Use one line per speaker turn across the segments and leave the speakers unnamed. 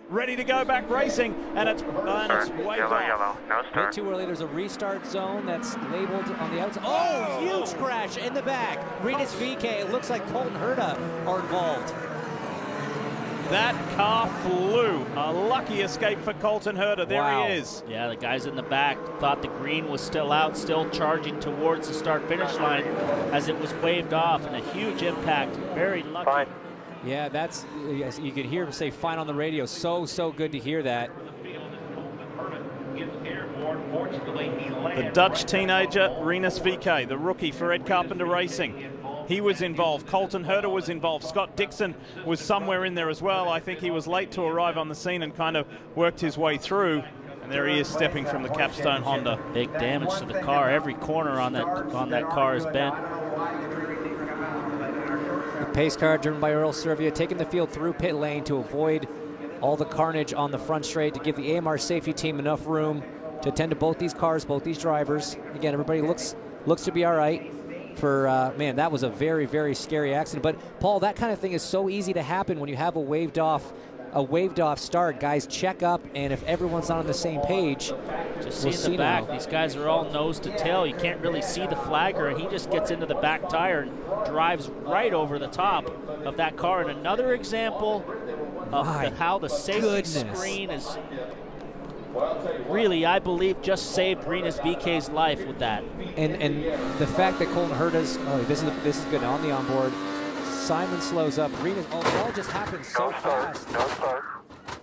ready to go back racing, and it's waved off.
Yellow, no
A
start.
bit too early. There's a restart zone that's labeled on the outside. Oh, huge crash in the back. Renus VK, it looks like Colton Herta are involved.
That car flew. A lucky escape for Colton Herta. There
Wow.
he is.
Yeah, the guys in the back thought the green was still out, still charging towards the start-finish line as it was waved off, and a huge impact. Very lucky.
Fine.
Yeah, that's, yes, you could hear him say fine on the radio. So good to hear that.
The Dutch teenager, Renus VK, the rookie for Ed Carpenter Racing. He was involved. Colton Herta was involved. Scott Dixon was somewhere in there as well. I think he was late to arrive on the scene and kind of worked his way through. And there he is stepping from the capstone Honda.
Big damage to the car. Every corner on that car is bent.
The pace car driven by Earl Servia taking the field through pit lane to avoid all the carnage on the front straight, to give the AMR safety team enough room to attend to both these cars, both these drivers. Again, everybody looks to be all right. For man, that was a very scary accident. But Paul, that kind of thing is so easy to happen when you have a waved off start. Guys check up, and if everyone's not on the same page,
Just
we'll
see in the back, these guys are all nose to tail. You can't really see the flagger, and he just gets into the back tire and drives right over the top of that car. And another example of how the safety screen is really, I believe, just saved Renus VK's life with that.
And the fact that Colton Herta's, this is good on the onboard. Simon slows up. Renus, it all just happens so fast.
No start.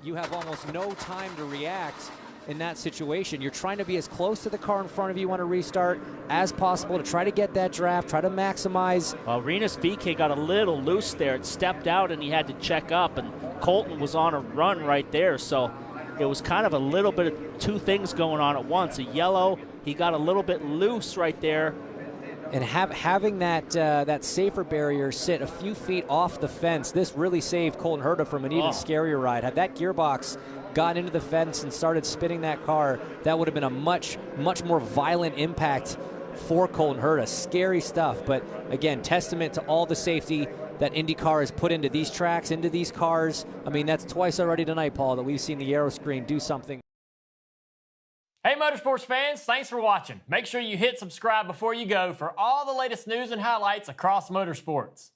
You have almost no time to react in that situation. You're trying to be as close to the car in front of you on a restart as possible to try to get that draft, try to maximize.
Well, Renus VK got a little loose there. It stepped out and he had to check up, and Colton was on a run right there. So it was kind of a little bit of two things going on at once. A yellow, he got a little bit loose right there.
And having that safer barrier sit a few feet off the fence, this really saved Colton Herta from an even scarier ride. Had that gearbox got into the fence and started spinning that car, that would have been a much more violent impact for Colton Herta. Scary stuff, but again, testament to all the safety that IndyCar has put into these tracks, into these cars. I mean, that's twice already tonight, Paul, that we've seen the aero screen do something.
Hey motorsports fans, thanks for watching. Make sure you hit subscribe before you go for all the latest news and highlights across motorsports.